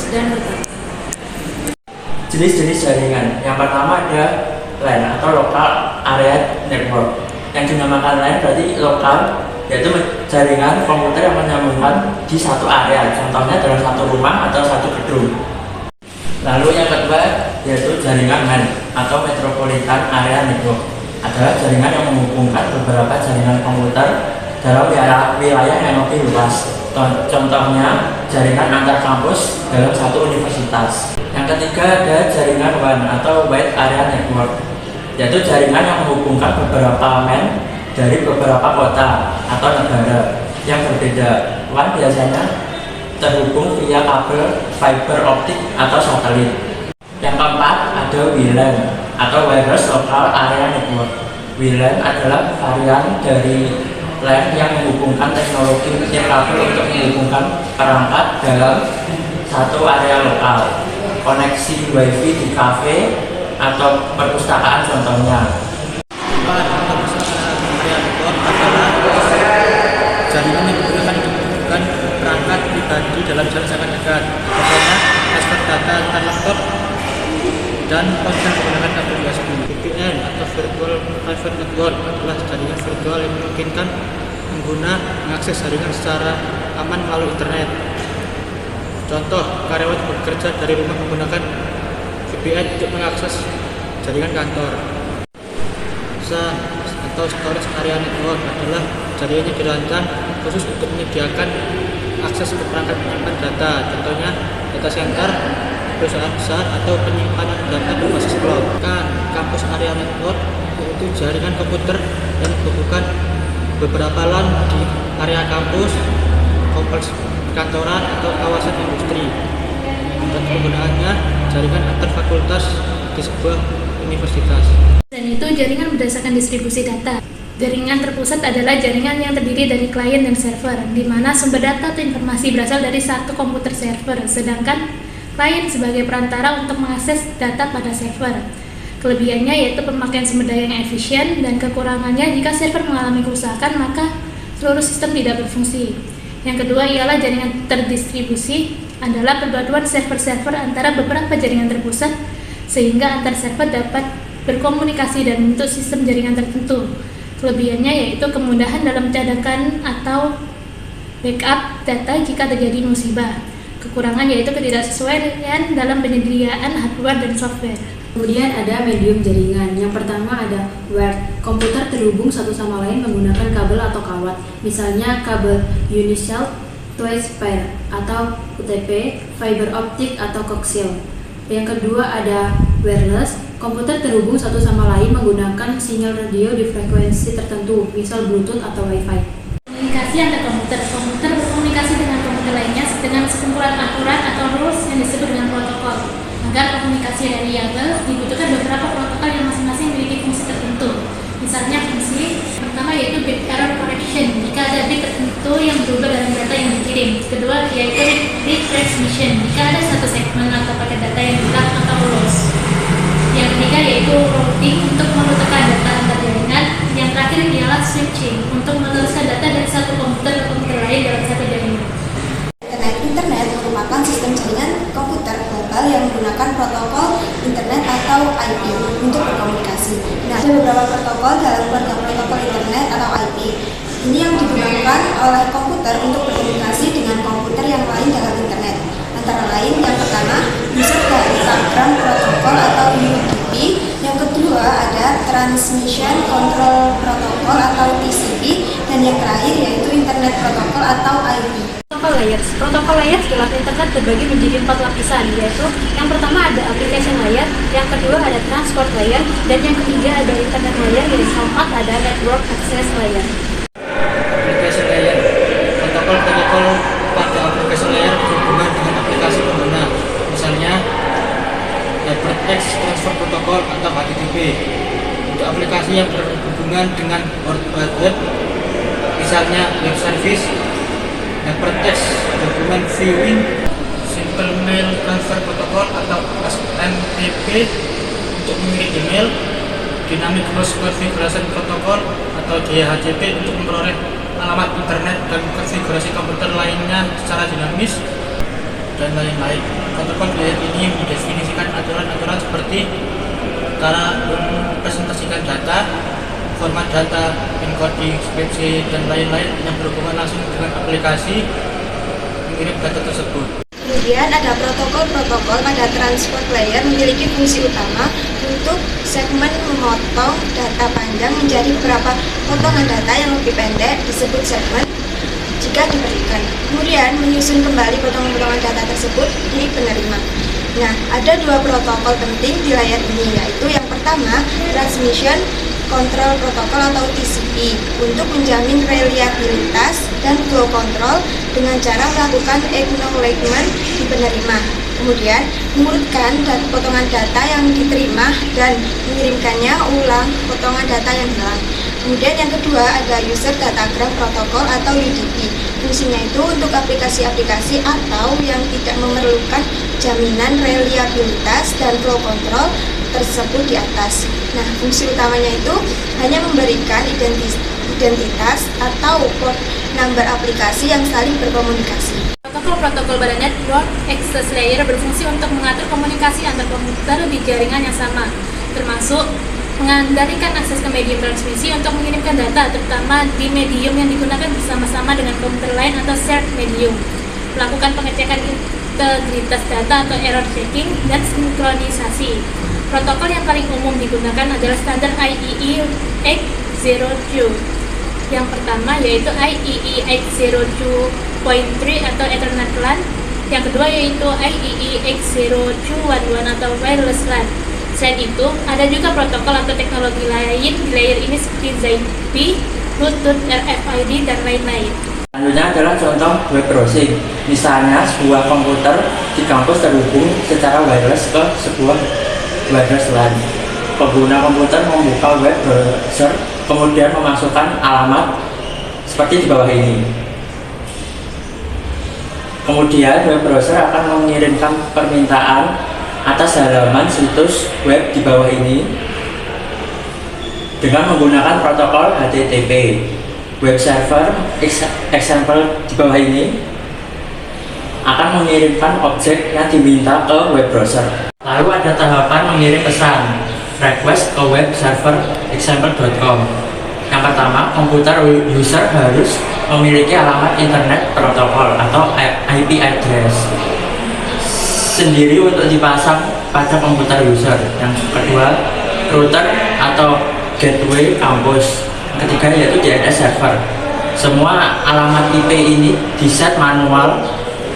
dan lokal. Jenis-jenis jaringan. Yang pertama ada LAN atau Local Area Network. Yang dinamakan LAN berarti lokal, yaitu jaringan komputer yang menyambungkan di satu area, contohnya dalam satu rumah atau satu gedung. Lalu yang kedua yaitu jaringan MAN atau Metropolitan Area Network, adalah jaringan yang menghubungkan beberapa jaringan komputer dalam wilayah yang lebih luas. Contohnya jaringan antar kampus dalam satu universitas. Yang ketiga ada jaringan WAN atau Wide Area Network, yaitu jaringan yang menghubungkan beberapa MAN dari beberapa kota atau negara yang berbeda. WAN biasanya terhubung via kabel fiber optik atau satelit. Yang keempat ada WLAN atau Wireless Local Area Network. WLAN adalah varian dari LAN yang menghubungkan teknologi kabel untuk menghubungkan perangkat dalam satu area lokal. Koneksi WiFi di kafe atau perpustakaan contohnya. Jaringan yang digunakan untuk menghubungkan perangkat pribadi dalam jarak sangat dekat, contohnya transfer data antar laptop dan ponsel menggunakan kabel USB. VPN atau Virtual Private Network adalah jaringan virtual yang memungkinkan pengguna mengakses jaringan secara aman melalui internet. Contoh, karyawan bekerja dari rumah menggunakan VPN untuk mengakses jaringan kantor. SAN atau Storage Area Network adalah jaringan yang dirancang khusus untuk menyediakan akses ke perangkat penyimpan data, contohnya data center, perusahaan besar, atau penyimpanan data berbasis cloud. Campus Area Network yaitu jaringan komputer yang menghubungkan beberapa LAN di area kampus, kompleks kantoran atau kawasan industri. Dan penggunaannya jaringan antar fakultas di sebuah universitas. Dan itu jaringan berdasarkan distribusi data. Jaringan terpusat adalah jaringan yang terdiri dari klien dan server, di mana sumber data atau informasi berasal dari satu komputer server, sedangkan klien sebagai perantara untuk mengakses data pada server. Kelebihannya yaitu pemakaian sumber daya yang efisien, dan kekurangannya jika server mengalami kerusakan maka seluruh sistem tidak berfungsi. Yang kedua ialah jaringan terdistribusi, adalah perpaduan server-server antara beberapa jaringan terpusat sehingga antar server dapat berkomunikasi dan membentuk sistem jaringan tertentu. Kelebihannya yaitu kemudahan dalam mencatatkan atau backup data jika terjadi musibah. Kekurangan yaitu ketidaksesuaian dalam penyediaan hardware dan software. Kemudian ada medium jaringan. Yang pertama ada wired. Komputer terhubung satu sama lain menggunakan kabel atau kawat. Misalnya kabel Uniscell Twice Pair atau UTP, fiber optik atau coaxial. Yang kedua ada wireless. Komputer terhubung satu sama lain menggunakan sinyal radio di frekuensi tertentu, misal Bluetooth atau Wi-Fi. Komunikasi antar komputer. Komputer berkomunikasi dengan komputer lainnya dengan sekumpulan aturan atau rules yang disebut dengan protokol. Agar komunikasi reliable, dibutuhkan beberapa protokol yang masing-masing memiliki fungsi tertentu. Misalnya fungsi pertama yaitu bit error correction, jika ada bit tertentu yang berubah dalam data yang dikirim. Kedua yaitu retransmission, jika ada satu segmen atau paket data yang hilang atau loss. Yang ketiga yaitu routing untuk memutarkan data antar jaringan. Yang terakhir ialah switching untuk meneruskan data dari satu komputer ke komputer lain dalam satu jaringan. Internet merupakan sistem jaringan komputer global yang menggunakan protokol internet atau IP untuk berkomunikasi. Nah, ada beberapa protokol dalam protokol internet atau IP. Ini yang digunakan oleh komputer untuk berkomunikasi dengan komputer yang lain dalam internet. Antara lain, yang pertama, User Datagram Protocol atau UDP. Yang kedua ada Transmission Control Protocol atau TCP. Dan yang terakhir yaitu Internet Protocol atau IP. Protokol layers dalam internet terbagi menjadi 4 lapisan, yaitu yang pertama ada application layer, yang kedua ada transport layer, dan yang ketiga ada internet layer, yang keempat ada network access layer. Application layer. Protokol pada application layer berhubungan dengan aplikasi pengguna. Misalnya Hypertext Transfer Protocol atau HTTP. Untuk aplikasi yang berhubungan dengan World Wide Web, misalnya web service, Hypertext Document Viewing, Simple Mail Transfer Protocol atau SMTP untuk mengirim email, Dynamic Cross Configuration Protocol atau DHCP untuk memperoleh alamat internet dan konfigurasi komputer lainnya secara dinamis, dan lain-lain. Protokol layer ini mendefinisikan aturan-aturan seperti cara mempresentasikan data, format data, encoding, skripsi, dan lain-lain yang berhubungan langsung dengan aplikasi mengirim data tersebut. Kemudian ada protokol-protokol pada transport layer memiliki fungsi utama untuk segmen memotong data panjang menjadi beberapa potongan data yang lebih pendek disebut segmen jika diberikan. Kemudian menyusun kembali potongan-potongan data tersebut di penerima. Nah, ada dua protokol penting di layar ini, yaitu yang pertama Transmission Control Protocol atau TCP untuk menjamin reliabilitas dan flow control dengan cara melakukan acknowledgement di penerima. Kemudian mengurutkan potongan data yang diterima dan mengirimkannya ulang potongan data yang hilang. Kemudian yang kedua ada User Datagram Protocol atau UDP. Fungsinya itu untuk aplikasi-aplikasi atau yang tidak memerlukan jaminan reliabilitas dan flow control tersebut di atas. Nah, fungsi utamanya itu hanya memberikan identitas atau port number aplikasi yang saling berkomunikasi. Protokol pada Network Access Layer berfungsi untuk mengatur komunikasi antar komputer di jaringan yang sama, termasuk mengendalikan akses ke medium transmisi untuk mengirimkan data, terutama di medium yang digunakan bersama-sama dengan komputer lain atau shared medium, melakukan pengecekan integritas data atau error checking, dan sinkronisasi. Protokol yang paling umum digunakan adalah standar IEEE 802. Yang pertama yaitu IEEE 802.3 atau Ethernet LAN. Yang kedua yaitu IEEE 802.11 atau Wireless LAN. Selain itu, ada juga protokol atau teknologi lain di layer ini seperti ZigBee, Bluetooth, RFID, dan lain-lain. Selanjutnya adalah contoh web browsing. Misalnya, sebuah komputer di kampus terhubung secara wireless ke sebuah wireless LAN. Pengguna komputer membuka web browser, kemudian memasukkan alamat seperti di bawah ini. Kemudian web browser akan mengirimkan permintaan atas halaman situs web di bawah ini dengan menggunakan protokol HTTP. Web server example di bawah ini akan mengirimkan objek yang diminta ke web browser. Lalu ada tahapan mengirim pesan request ke web server example.com. Yang pertama, komputer user harus memiliki alamat internet protokol atau IP address sendiri untuk dipasang pada komputer user. Yang kedua, router atau gateway kampus. Yang ketiga yaitu DNS server. Semua alamat IP ini diset manual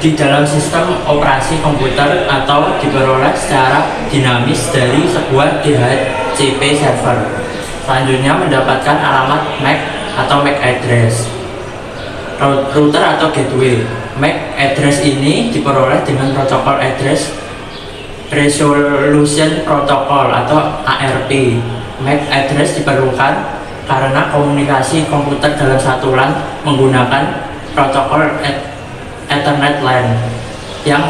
di dalam sistem operasi komputer atau diperoleh secara dinamis dari sebuah DHCP server. Selanjutnya mendapatkan alamat MAC atau MAC address. Router atau gateway. MAC address ini diperoleh dengan protokol address resolution protocol atau ARP. MAC address diperlukan karena komunikasi komputer dalam satu LAN menggunakan protokol Ethernet LAN yang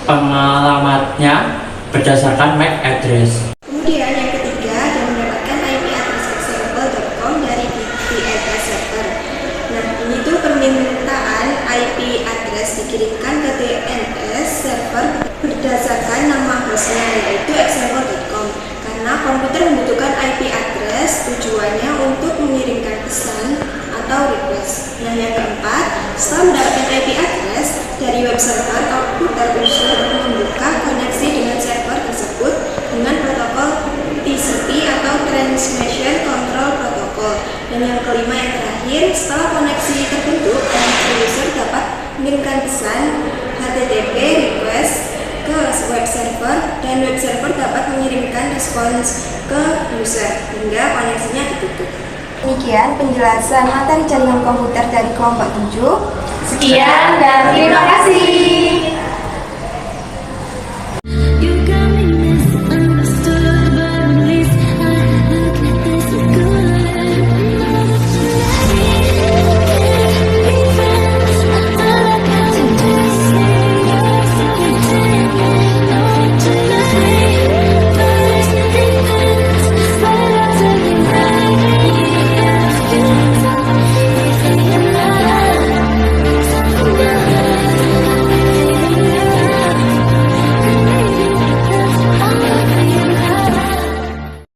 pengalamatnya berdasarkan MAC address. Kemudian yang ketiga ada mendapatkan IP address example.com dari DNS server. Nah, ini tuh permintaan IP address dikirimkan ke DNS server berdasarkan nama hostnya yaitu example.com. Karena komputer membutuhkan IP address tujuannya untuk mengirimkan pesan atau request. Nah, yang keempat, setelah mendapatkan IP address dari web server, komputer user membuka koneksi dengan server tersebut dengan protokol TCP atau Transmission Control Protocol. Dan yang kelima yang terakhir, setelah koneksi terbentuk, komputer user dapat mengirimkan pesan HTTP request ke web server dan web server dapat mengirimkan respons ke user hingga koneksinya ditutup. Demikian penjelasan materi jaringan komputer dari kelompok 7. Sekian dan terima kasih.